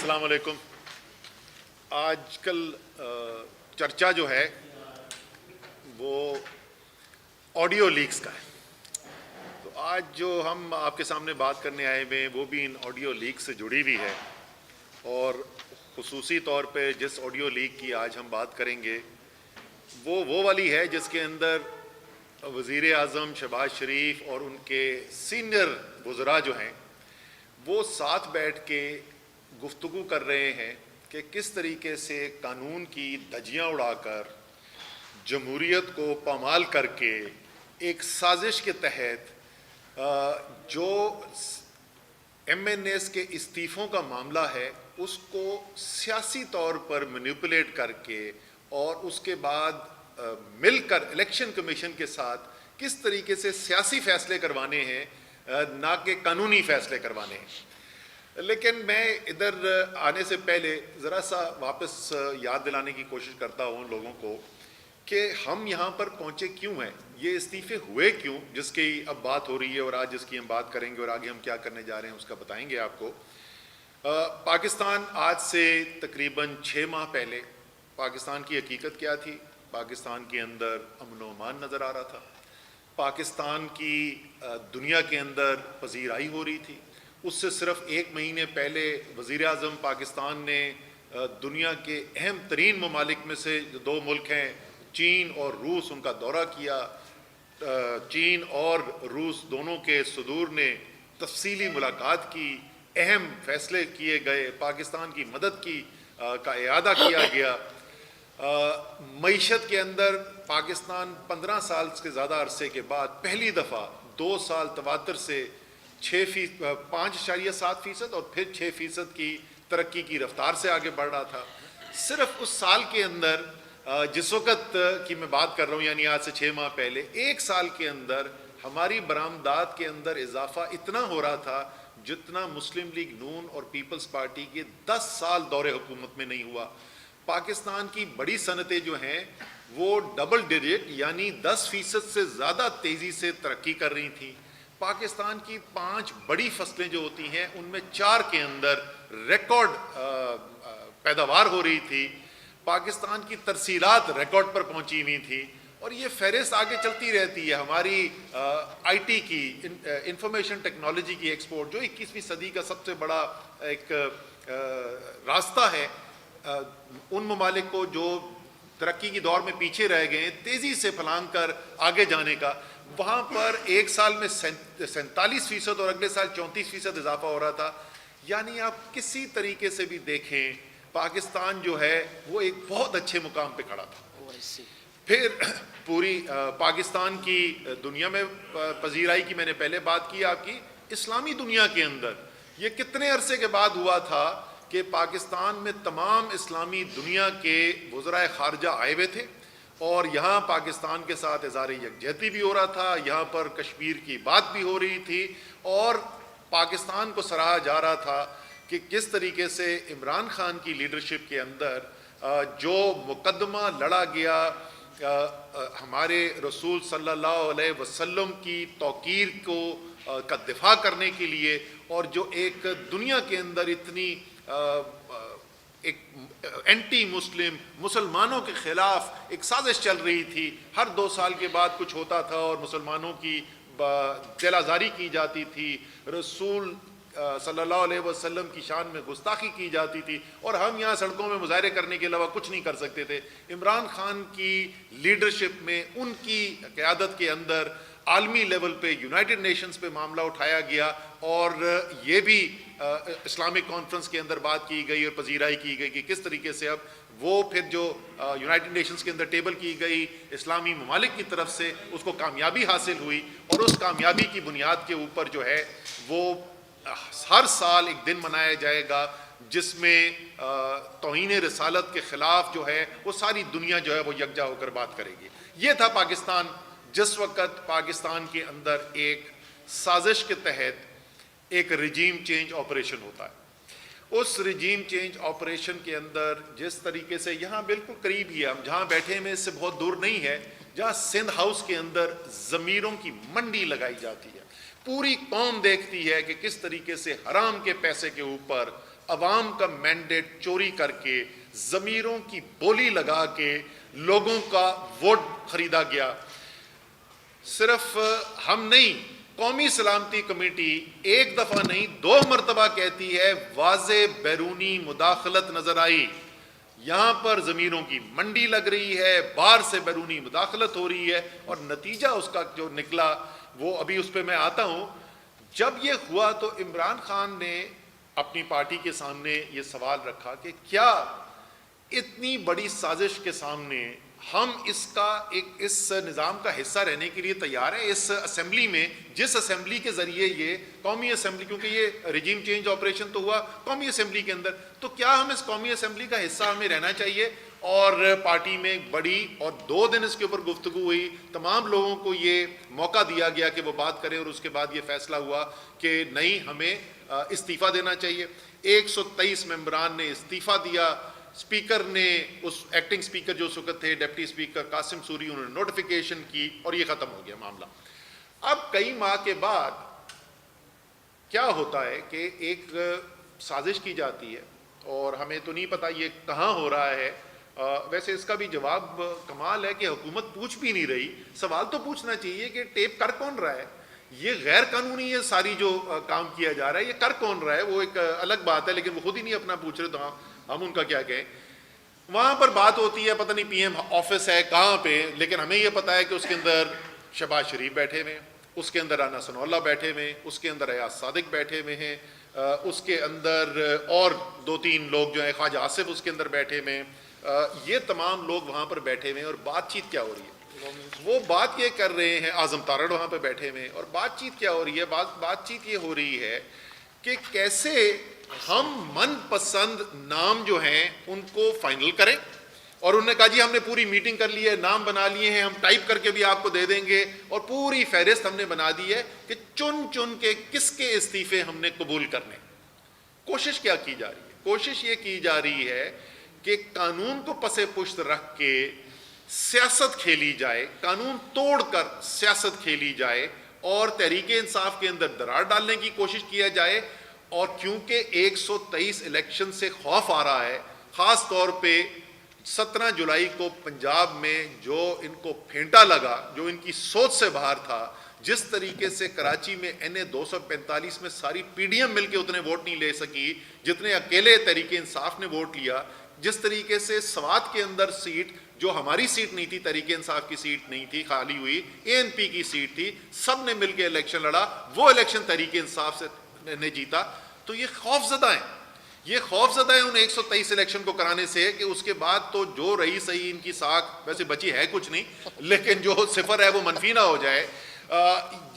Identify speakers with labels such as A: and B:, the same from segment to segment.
A: السلام علیکم. آج کل چرچا جو ہے وہ آڈیو لیکس کا ہے. تو آج جو ہم آپ کے سامنے بات کرنے آئے ہوئے ہیں وہ بھی ان آڈیو لیک سے جڑی ہوئی ہے, اور خصوصی طور پہ جس آڈیو لیک کی آج ہم بات کریں گے وہ والی ہے جس کے اندر وزیر اعظم شہباز شریف اور ان کے سینئر وزراء جو ہیں وہ ساتھ بیٹھ کے گفتگو کر رہے ہیں کہ کس طریقے سے قانون کی دھجیاں اڑا کر جمہوریت کو پامال کر کے ایک سازش کے تحت جو ایم این ایس کے استعفوں کا معاملہ ہے اس کو سیاسی طور پر مینیپولیٹ کر کے اور اس کے بعد مل کر الیکشن کمیشن کے ساتھ کس طریقے سے سیاسی فیصلے کروانے ہیں نہ کہ قانونی فیصلے کروانے ہیں. لیکن میں ادھر آنے سے پہلے ذرا سا واپس یاد دلانے کی کوشش کرتا ہوں لوگوں کو کہ ہم یہاں پر پہنچے کیوں ہیں, یہ استعفے ہوئے کیوں, جس کی اب بات ہو رہی ہے اور آج جس کی ہم بات کریں گے اور آگے ہم کیا کرنے جا رہے ہیں اس کا بتائیں گے آپ کو. پاکستان آج سے تقریباً 6 ماہ پہلے پاکستان کی حقیقت کیا تھی؟ پاکستان کے اندر امن و امان نظر آ رہا تھا, پاکستان کی دنیا کے اندر پذیرائی ہو رہی تھی. اس سے صرف 1 مہینے پہلے وزیر اعظم پاکستان نے دنیا کے اہم ترین ممالک میں سے جو 2 ملک ہیں چین اور روس, ان کا دورہ کیا. چین اور روس دونوں کے صدور نے تفصیلی ملاقات کی, اہم فیصلے کیے گئے, پاکستان کی مدد کی کا اعادہ کیا گیا. معیشت کے اندر پاکستان 15 سال سے زیادہ عرصے کے بعد پہلی دفعہ 2 سال تواتر سے 5.7% اور پھر 6% کی ترقی کی رفتار سے آگے بڑھ رہا تھا. صرف اس سال کے اندر جس وقت کی میں بات کر رہا ہوں یعنی آج سے 6 ماہ پہلے 1 سال کے اندر ہماری برآمدات کے اندر اضافہ اتنا ہو رہا تھا جتنا مسلم لیگ نون اور پیپلز پارٹی کے 10 سال دور حکومت میں نہیں ہوا. پاکستان کی بڑی صنعتیں جو ہیں وہ ڈبل ڈیجٹ یعنی 10% سے زیادہ تیزی سے ترقی کر رہی تھیں. پاکستان کی 5 بڑی فصلیں جو ہوتی ہیں ان میں 4 کے اندر ریکارڈ پیداوار ہو رہی تھی. پاکستان کی ترسیلات ریکارڈ پر پہنچی ہوئی تھی, اور یہ فہرست آگے چلتی رہتی ہے. ہماری آئی ٹی کی انفارمیشن ٹیکنالوجی کی ایکسپورٹ جو 21ویں صدی کا سب سے بڑا ایک راستہ ہے ان ممالک کو جو ترقی کی دور میں پیچھے رہ گئے تیزی سے پھلانگ کر آگے جانے کا, وہاں پر 1 سال میں 47% اور اگلے سال 34% اضافہ ہو رہا تھا. یعنی آپ کسی طریقے سے بھی دیکھیں پاکستان جو ہے وہ ایک بہت اچھے مقام پہ کھڑا تھا. پھر پوری پاکستان کی دنیا میں پذیرائی کی میں نے پہلے بات کی آپ کی. اسلامی دنیا کے اندر یہ کتنے عرصے کے بعد ہوا تھا کہ پاکستان میں تمام اسلامی دنیا کے وزرائے خارجہ آئے ہوئے تھے اور یہاں پاکستان کے ساتھ اظہار یکجہتی بھی ہو رہا تھا, یہاں پر کشمیر کی بات بھی ہو رہی تھی, اور پاکستان کو سراہا جا رہا تھا کہ کس طریقے سے عمران خان کی لیڈرشپ کے اندر جو مقدمہ لڑا گیا ہمارے رسول صلی اللہ علیہ وسلم کی توقیر کا دفاع کرنے کے لیے, اور جو ایک دنیا کے اندر اتنی ایک اینٹی مسلم مسلمانوں کے خلاف ایک سازش چل رہی تھی, ہر 2 سال کے بعد کچھ ہوتا تھا اور مسلمانوں کی دل آزاری کی جاتی تھی, رسول صلی اللہ علیہ وسلم کی شان میں گستاخی کی جاتی تھی, اور ہم یہاں سڑکوں میں مظاہرے کرنے کے علاوہ کچھ نہیں کر سکتے تھے. عمران خان کی لیڈرشپ میں ان کی قیادت کے اندر عالمی لیول پہ یونائٹڈ نیشنز پہ معاملہ اٹھایا گیا, اور یہ بھی اسلامک کانفرنس کے اندر بات کی گئی اور پذیرائی کی گئی کہ کس طریقے سے اب وہ پھر جو یونائٹڈ نیشنز کے اندر ٹیبل کی گئی اسلامی ممالک کی طرف سے اس کو کامیابی حاصل ہوئی, اور اس کامیابی کی بنیاد کے اوپر جو ہے وہ ہر سال ایک دن منایا جائے گا جس میں توہین رسالت کے خلاف جو ہے وہ ساری دنیا جو ہے وہ یکجا ہو کر بات کرے گی. یہ تھا پاکستان جس وقت پاکستان کے اندر ایک سازش کے تحت ایک رجیم چینج آپریشن ہوتا ہے. اس رجیم چینج آپریشن کے اندر جس طریقے سے یہاں بالکل قریب ہی ہے, ہم جہاں بیٹھے ہیں اس سے بہت دور نہیں ہے, جہاں سندھ ہاؤس کے اندر ضمیروں کی منڈی لگائی جاتی ہے. پوری قوم دیکھتی ہے کہ کس طریقے سے حرام کے پیسے کے اوپر عوام کا مینڈیٹ چوری کر کے ضمیروں کی بولی لگا کے لوگوں کا ووٹ خریدا گیا. صرف ہم نہیں، قومی سلامتی کمیٹی ایک دفعہ نہیں 2 مرتبہ کہتی ہے واضح بیرونی مداخلت نظر آئی. یہاں پر ضمیروں کی منڈی لگ رہی ہے، باہر سے بیرونی مداخلت ہو رہی ہے، اور نتیجہ اس کا جو نکلا وہ ابھی اس پہ میں آتا ہوں. جب یہ ہوا تو عمران خان نے اپنی پارٹی کے سامنے یہ سوال رکھا کہ کیا اتنی بڑی سازش کے سامنے ہم اس نظام کا حصہ رہنے کے لیے تیار ہیں؟ اس اسمبلی میں، جس اسمبلی کے ذریعے یہ قومی اسمبلی، کیونکہ یہ رجیم چینج آپریشن تو ہوا قومی اسمبلی کے اندر، تو کیا ہم اس قومی اسمبلی کا حصہ ہمیں رہنا چاہیے؟ اور پارٹی میں بڑی، اور 2 دن اس کے اوپر گفتگو ہوئی، تمام لوگوں کو یہ موقع دیا گیا کہ وہ بات کریں، اور اس کے بعد یہ فیصلہ ہوا کہ نہیں، ہمیں استعفیٰ دینا چاہیے. 123 ممبران نے استعفیٰ دیا. اسپیکر نے، اس ایکٹنگ اسپیکر جو اس وقت تھے ڈپٹی اسپیکر قاسم سوری، انہوں نے نوٹیفیکیشن کی اور یہ ختم ہو گیا معاملہ. اب کئی ماہ کے بعد کیا ہوتا ہے کہ ایک سازش کی جاتی ہے، اور ہمیں تو نہیں پتا یہ کہاں ہو رہا ہے. ویسے اس کا بھی جواب کمال ہے کہ حکومت پوچھ بھی نہیں رہی. سوال تو پوچھنا چاہیے کہ ٹیپ کر کون رہا ہے؟ یہ غیر قانونی ہے ساری جو کام کیا جا رہا ہے، یہ کر کون رہا ہے؟ وہ ایک الگ بات ہے، لیکن وہ خود ہی نہیں اپنا پوچھ رہے، تو ہم ان کا کیا کہیں. وہاں پر بات ہوتی ہے، پتہ نہیں پی ایم آفس ہے کہاں پہ، لیکن ہمیں یہ پتا ہے کہ اس کے اندر شہباز شریف بیٹھے ہوئے، اس کے اندر رانا ثناء اللہ بیٹھے ہوئے، اس کے اندر ایاز صادق بیٹھے ہوئے ہیں، اس کے اندر اور 2-3 لوگ جو ہیں، خواجہ آصف اس کے اندر بیٹھے ہوئے ہیں. یہ تمام لوگ وہاں پر بیٹھے ہوئے ہیں، اور بات چیت کیا ہو رہی ہے؟ وہ بات یہ کر رہے ہیں، اعظم تارڑ وہاں پہ بیٹھے ہوئے ہیں، اور بات چیت کیا ہو رہی ہے؟ بات چیت یہ ہو رہی ہے کہ کیسے ہم من پسند نام جو ہیں ان کو فائنل کریں. اور انہوں نے کہا جی ہم نے پوری میٹنگ کر لی ہے، نام بنا لیے ہیں، ہم ٹائپ کر کے بھی آپ کو دے دیں گے، اور پوری فہرست ہم نے بنا دی ہے کہ چن کے کس کے استعفے ہم نے قبول کرنے. کوشش کیا کی جا رہی ہے؟ کوشش یہ کی جا رہی ہے کہ قانون کو پس پشت رکھ کے سیاست کھیلی جائے، قانون توڑ کر سیاست کھیلی جائے، اور تحریک انصاف کے اندر درار ڈالنے کی کوشش کیا جائے. اور کیونکہ 123 الیکشن سے خوف آ رہا ہے، خاص طور پہ 17 جولائی کو پنجاب میں جو ان کو پھینٹا لگا، جو ان کی سوچ سے باہر تھا، جس طریقے سے کراچی میں NA 245 میں ساری پی ڈی ایم مل کے اتنے ووٹ نہیں لے سکی جتنے اکیلے تحریک انصاف نے ووٹ لیا، جس طریقے سے سوات کے اندر سیٹ جو ہماری سیٹ نہیں تھی، تحریک انصاف کی سیٹ نہیں تھی، خالی ہوئی ANP کی سیٹ تھی، سب نے مل کے الیکشن لڑا، وہ الیکشن تحریک انصاف سے نے جیتا. تو یہ خوف زدہ ہیں، یہ خوف زدہ ہے ان 123 الیکشن کو کرانے سے کہ اس کے بعد تو جو رہی صحیح ان کی ساکھ ویسے بچی ہے کچھ نہیں، لیکن جو صفر ہے وہ منفی نہ ہو جائے.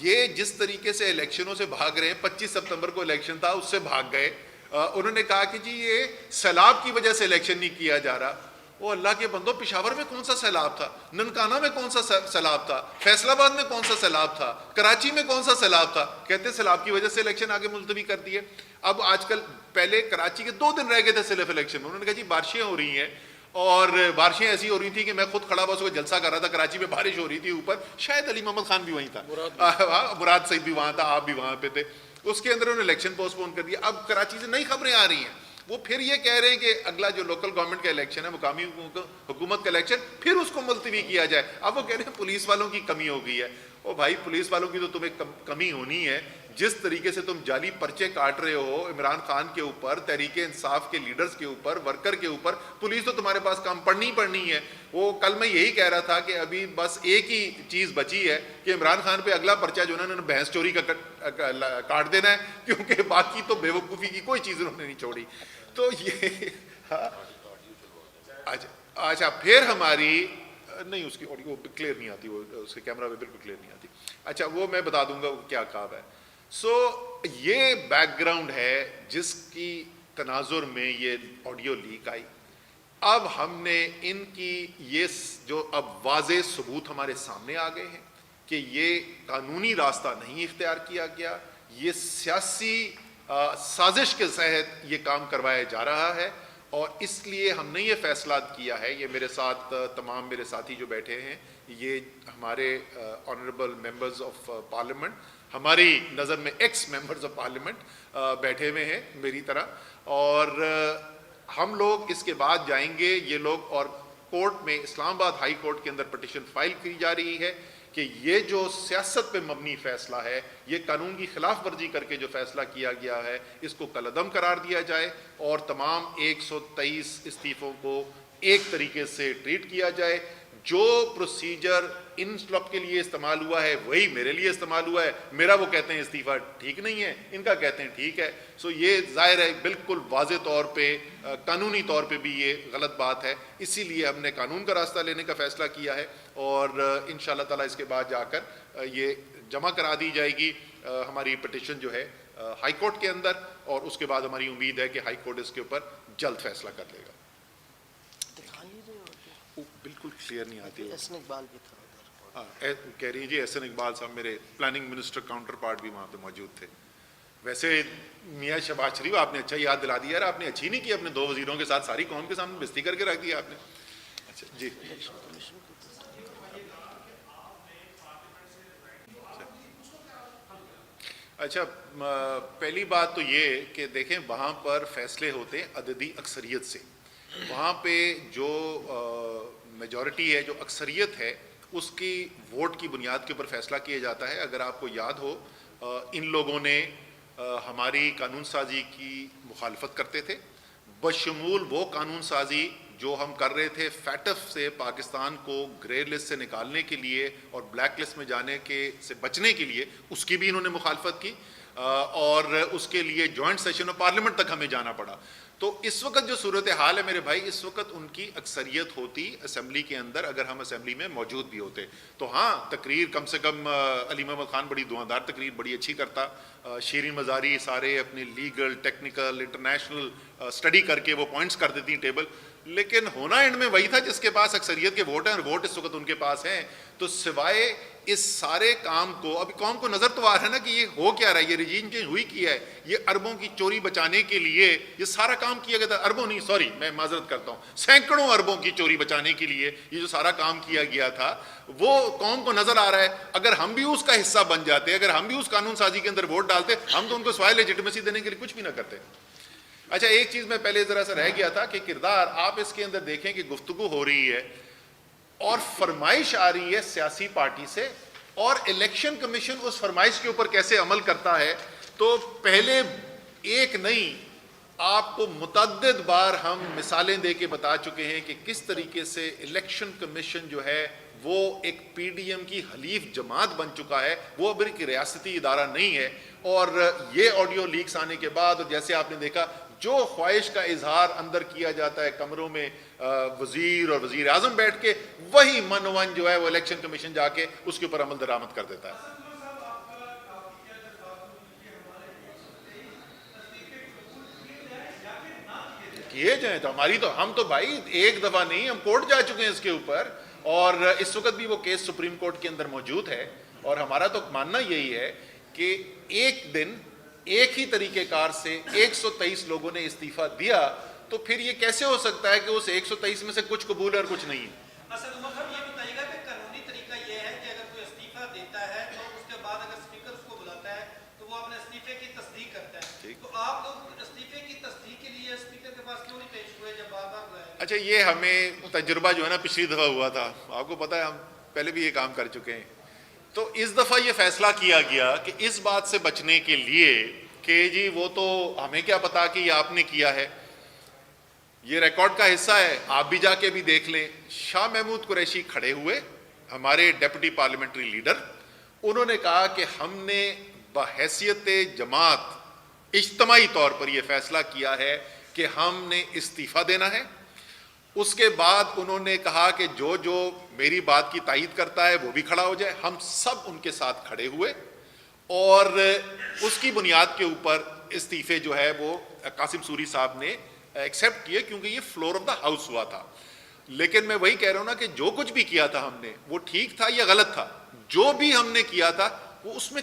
A: یہ جس طریقے سے الیکشنوں سے بھاگ رہے ہیں، 25 سپتمبر کو الیکشن تھا، اس سے بھاگ گئے. انہوں نے کہا کہ جی یہ سیلاب کی وجہ سے الیکشن نہیں کیا جا رہا. وہ اللہ کے بندو، پشاور میں کون سا سیلاب تھا؟ ننکانہ میں کون سا سیلاب تھا؟ فیصل آباد میں کون سا سیلاب تھا؟ کراچی میں کون سا سیلاب تھا؟ کہتے سیلاب کی وجہ سے الیکشن آگے ملتوی کر دیے. اب آج کل، پہلے کراچی کے 2 دن رہ گئے تھے صرف الیکشن میں، انہوں نے کہا جی بارشیں ہو رہی ہیں، اور بارشیں ایسی ہو رہی تھی کہ میں خود کھڑا بس کو جلسہ کر رہا تھا، کراچی میں بارش ہو رہی تھی اوپر، شاید علی محمد خان بھی وہیں تھا، مراد سعید بھی وہاں تھا، آپ بھی وہاں پہ تھے. اس کے اندر انہوں نے الیکشن پوسٹ پون کر دیا. اب کراچی سے نئی خبریں آ رہی ہیں، وہ پھر یہ کہہ رہے ہیں کہ اگلا جو لوکل گورنمنٹ کا الیکشن ہے، مقامی حکومت کا الیکشن، پھر اس کو ملتوی کیا جائے. اب وہ کہہ رہے ہیں پولیس والوں کی کمی ہو گئی ہے. او بھائی، پولیس والوں کی تو تمہیں کمی ہونی ہے. جس طریقے سے تم جعلی پرچے کاٹ رہے ہو عمران خان کے اوپر، تحریک انصاف کے لیڈرز کے اوپر، ورکر کے اوپر، پولیس تو تمہارے پاس کام پڑنی ہے. وہ کل میں یہی کہہ رہا تھا کہ ابھی بس ایک ہی چیز بچی ہے کہ عمران خان پہ اگلا پرچہ جو انہوں نے بھینس چوری کا کاٹ دینا ہے، کیونکہ باقی تو بے وقوفی کی کوئی چیز انہوں نے نہیں چھوڑی. تو یہ اچھا، پھر ہماری نہیں، اس کی آڈیو کلیئر نہیں آتی، وہ اس کے کیمرہ میں بالکل کلیئر نہیں آتی. اچھا، وہ میں بتا دوں گا کیا کہا ہے. یہ بیک گراؤنڈ ہے جس کی تناظر میں یہ آڈیو لیک آئی. اب ہم نے ان کی یہ جو اب واضح ثبوت ہمارے سامنے آ گئے ہیں کہ یہ قانونی راستہ نہیں اختیار کیا گیا، یہ سیاسی سازش کے تحت یہ کام کروایا جا رہا ہے. اور اس لیے ہم نے یہ فیصلہ کیا ہے، یہ میرے ساتھ تمام میرے ساتھی جو بیٹھے ہیں، یہ ہمارے آنریبل ممبرز آف پارلیمنٹ، ہماری نظر میں ایکس ممبرز آف پارلیمنٹ بیٹھے ہوئے ہیں میری طرح، اور ہم لوگ اس کے بعد جائیں گے یہ لوگ، اور کورٹ میں اسلام آباد ہائی کورٹ کے اندر پٹیشن فائل کی جا رہی ہے کہ یہ جو سیاست پہ مبنی فیصلہ ہے، یہ قانون کی خلاف ورزی کر کے جو فیصلہ کیا گیا ہے، اس کو کالعدم قرار دیا جائے اور تمام 123 استعفوں کو ایک طریقے سے ٹریٹ کیا جائے۔ جو پروسیجر ان سب کے لیے استعمال ہوا ہے وہی میرے لیے استعمال ہوا ہے، میرا وہ کہتے ہیں استعفیٰ ٹھیک نہیں ہے، ان کا کہتے ہیں ٹھیک ہے۔ سو یہ ظاہر ہے بالکل واضح طور پہ قانونی طور پہ بھی یہ غلط بات ہے، اسی لیے ہم نے قانون کا راستہ لینے کا فیصلہ کیا ہے، اور انشاءاللہ تعالیٰ اس کے بعد جا کر یہ جمع کرا دی جائے گی ہماری پٹیشن جو ہے ہائی کورٹ کے اندر، اور اس کے بعد ہماری امید ہے کہ ہائی کورٹ اس کے اوپر جلد فیصلہ کر لے گا۔ بالکل کلیئر نہیں آتی
B: احسن اقبال بھی تھا
A: کہہ رہی ہیں جی، احسن اقبال صاحب میرے پلاننگ منسٹر کاؤنٹر پارٹ بھی وہاں پہ موجود تھے۔ ویسے میاں شہباز شریف آپ نے اچھا یاد دلا دیا، یار آپ نے اچھی نہیں کی، اپنے 2 وزیروں کے ساتھ ساری قوم کے سامنے بےزتی کر کے رکھ دیا آپ نے۔ اچھا جی، اچھا پہلی بات تو یہ کہ دیکھیں وہاں پر فیصلے ہوتے ہیں عددی اکثریت سے، وہاں پہ جو میجورٹی ہے، جو اکثریت ہے، اس کی ووٹ کی بنیاد کے اوپر فیصلہ کیا جاتا ہے۔ اگر آپ کو یاد ہو ان لوگوں نے ہماری قانون سازی کی مخالفت کرتے تھے، بشمول وہ قانون سازی جو ہم کر رہے تھے فیٹف سے پاکستان کو گرے لسٹ سے نکالنے کے لیے اور بلیک لسٹ میں جانے سے بچنے کے لیے، اس کی بھی انہوں نے مخالفت کی، اور اس کے لیے جوائنٹ سیشن آف پارلیمنٹ تک ہمیں جانا پڑا۔ تو اس وقت جو صورتحال ہے میرے بھائی، اس وقت ان کی اکثریت ہوتی اسمبلی کے اندر، اگر ہم اسمبلی میں موجود بھی ہوتے تو ہاں تقریر کم سے کم علی محمد خان بڑی دھواندار تقریر بڑی اچھی کرتا، شیرین مزاری سارے اپنے لیگل ٹیکنیکل انٹرنیشنل اسٹڈی کر کے وہ پوائنٹس کر دیتی ٹیبل، لیکن ہونا اینڈ میں وہی تھا جس کے پاس اکثریت کے ووٹ ہیں، اور ووٹ اس وقت ان کے پاس ہیں۔ تو سوائے اس سارے کام کو، ابھی قوم کو نظر تو آ رہا ہے نا کہ یہ ہو کیا رہا ہے، یہ رجیم چینج ہوئی کیا ہے، یہ اربوں کی چوری بچانے کے لیے یہ سارا کام کیا گیا تھا، اربوں نہیں، سوری میں معذرت کرتا ہوں، سینکڑوں اربوں کی چوری بچانے کے لیے یہ جو سارا کام کیا گیا تھا، وہ قوم کو نظر آ رہا ہے۔ اگر ہم بھی اس کا حصہ بن جاتے، اگر ہم بھی اس قانون سازی کے اندر ووٹ ڈالتے، ہم تو ان کو سوائے لیجٹمیسی دینے کے لیے کچھ بھی نہ کرتے۔ اچھا ایک چیز میں پہلے ذرا سا رہ گیا تھا کہ کردار، آپ اس کے اندر دیکھیں کہ گفتگو ہو رہی ہے اور فرمائش آ رہی ہے سیاسی پارٹی سے، اور الیکشن کمیشن اس فرمائش کے اوپر کیسے عمل کرتا ہے۔ تو پہلے ایک نہیں، آپ کو متعدد بار ہم مثالیں دے کے بتا چکے ہیں کہ کس طریقے سے الیکشن کمیشن جو ہے وہ ایک پی ڈی ایم کی حلیف جماعت بن چکا ہے، وہ اب ایک ریاستی ادارہ نہیں ہے۔ اور یہ آڈیو لیکس آنے کے بعد، اور جیسے آپ نے دیکھا، جو خواہش کا اظہار اندر کیا جاتا ہے کمروں میں وزیر اور وزیر اعظم بیٹھ کے، وہی من ون جو ہے وہ الیکشن کمیشن جا کے اس کے اوپر عمل درآمد کر دیتا ہے۔ کیے جائیں تو ہماری تو، ہم تو بھائی ایک دفعہ نہیں، ہم کورٹ جا چکے ہیں اس کے اوپر، اور اس وقت بھی وہ کیس سپریم کورٹ کے اندر موجود ہے، اور ہمارا تو ماننا یہی ہے کہ ایک دن ایک ہی طریقہ کار سے 123 لوگوں نے استعفیٰ دیا، تو پھر یہ کیسے ہو سکتا ہے کہ اس 123 میں سے کچھ قبول ہے اور کچھ نہیں ہے؟
C: اسد عمر صاحب یہ بتائیے گا کہ قانونی طریقہ یہ ہے کہ اگر کوئی استعفیٰ دیتا ہے تو اس کے بعد اگر اسپیکر اس کو بلاتا ہے تو وہ اپنے استعفے کی تصدیق کرتا ہے، تو آپ لوگ استعفے کی تصدیق کے لیے اسپیکر کے پاس کیوں نہیں پیش ہوئے جب بار بار بلایا؟
A: اچھا یہ ہمیں تجربہ جو ہے نا پچھلی دفعہ ہوا تھا، آپ کو پتہ ہے ہم پہلے بھی یہ کام کر چکے ہیں، تو اس دفعہ یہ فیصلہ کیا گیا کہ اس بات سے بچنے کے لیے کہ جی وہ تو ہمیں کیا پتا کہ یہ آپ نے کیا ہے، یہ ریکارڈ کا حصہ ہے، آپ بھی جا کے بھی دیکھ لیں۔ شاہ محمود قریشی کھڑے ہوئے، ہمارے ڈیپٹی پارلیمنٹری لیڈر، انہوں نے کہا کہ ہم نے بحیثیت جماعت اجتماعی طور پر یہ فیصلہ کیا ہے کہ ہم نے استعفیٰ دینا ہے۔ اس کے بعد انہوں نے کہا کہ جو جو میری بات کی تائید کرتا ہے وہ بھی کھڑا ہو جائے، ہم سب ان کے ساتھ کھڑے ہوئے، اور اس کی بنیاد کے اوپر استعفے جو ہے وہ قاسم سوری صاحب نے ایکسیپٹ کیے، کیونکہ یہ فلور آف دا ہاؤس ہوا تھا۔ لیکن میں وہی کہہ رہا ہوں نا کہ جو کچھ بھی کیا تھا ہم نے وہ ٹھیک تھا یا غلط تھا، جو بھی ہم نے کیا تھا وہ اس میں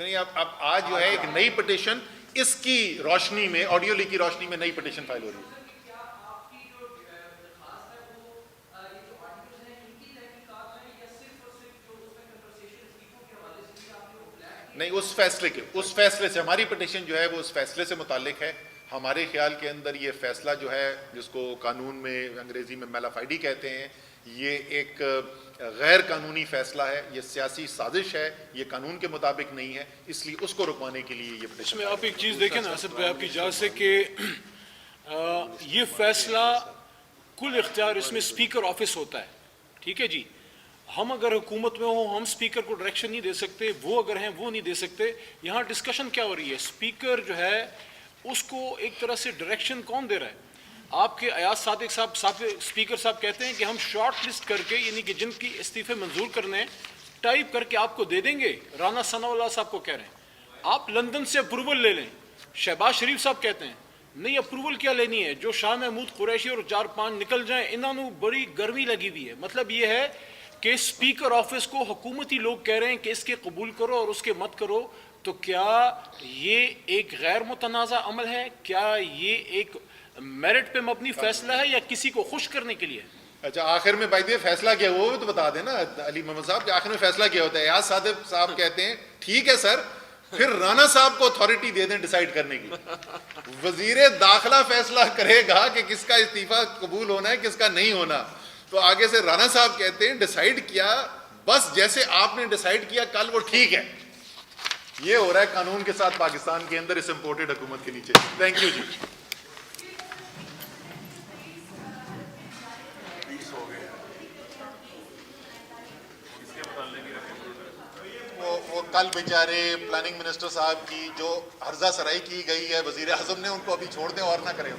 A: نہیں اب آج جو ہے ایک نئی پٹیشن اس کی روشنی میں آڈیو لیک کی روشنی میں نئی پٹیشن فائل ہو رہی ہے. نہیں اس فیصلے سے ہماری پٹیشن جو ہے وہ اس فیصلے سے متعلق ہے. ہمارے خیال کے اندر یہ فیصلہ جو ہے جس کو قانون میں انگریزی میں میلافائڈی کہتے ہیں یہ ایک غیر قانونی فیصلہ ہے, یہ سیاسی سازش ہے, یہ قانون کے مطابق نہیں ہے, اس لیے اس کو رکوانے کے لیے یہ
D: اس
A: پٹیشن.
D: میں آپ ایک چیز دیکھیں نا اسد بھائی آپ کی اجازت سے کہ یہ فیصلہ کل اختیار اس میں اسپیکر آفس ہوتا ہے, ٹھیک ہے جی. ہم اگر حکومت میں ہوں ہم اسپیکر کو ڈائریکشن نہیں دے سکتے, وہ اگر ہیں وہ نہیں دے سکتے. یہاں ڈسکشن کیا ہو رہی ہے, اسپیکر جو ہے اس کو ایک طرح سے ڈائریکشن کون دے رہا ہے. آپ کے ایاز صادق صاحب اسپیکر صاحب کہتے ہیں کہ ہم شارٹ لسٹ کر کے یعنی کہ جن کی استعفے منظور کرنے ٹائپ کر کے آپ کو دے دیں گے. رانا ثناء اللہ صاحب کو کہہ رہے ہیں آپ لندن سے اپروول لے لیں. شہباز شریف صاحب کہتے ہیں نہیں اپروول کیا لینی ہے, جو شاہ محمود قریشی اور 4-5 نکل جائیں انہوں نے بڑی گرمی لگی ہوئی ہے. مطلب یہ ہے کہ اسپیکر آفس کو حکومتی لوگ کہہ رہے ہیں کہ اس کے قبول کرو اور اس کے مت کرو. تو کیا یہ ایک غیر متنازع عمل ہے, کیا یہ ایک میرٹ پہ مبنی فیصلہ ہے یا کسی کو خوش کرنے کے لیے؟
A: اچھا آخر میں بھائی فیصلہ کیا ہوا وہ تو بتا دینا علی محمد صاحب کہ آخر میں فیصلہ کیا ہوتا ہے. ایاز صادق صاحب کہتے ہیں ٹھیک ہے سر, پھر رانا صاحب کو اتھارٹی دے دیں ڈیسائیڈ کرنے کی. وزیر داخلہ فیصلہ کرے گا کہ کس کا استعفیٰ قبول ہونا ہے کس کا نہیں ہونا. تو آگے سے رانا صاحب کہتے ہیں ڈیسائیڈ کیا بس جیسے آپ نے ڈیسائیڈ کیا کل وہ ٹھیک ہے. یہ ہو رہا ہے قانون کے ساتھ پاکستان کے اندر اس امپورٹڈ حکومت کے نیچے. تھینک یو جی. وہ کل بیچارے پلاننگ منسٹر صاحب کی جو عرضہ سرائی کی گئی ہے وزیر اعظم نے ان کو ابھی چھوڑ دیں اور نہ کریں.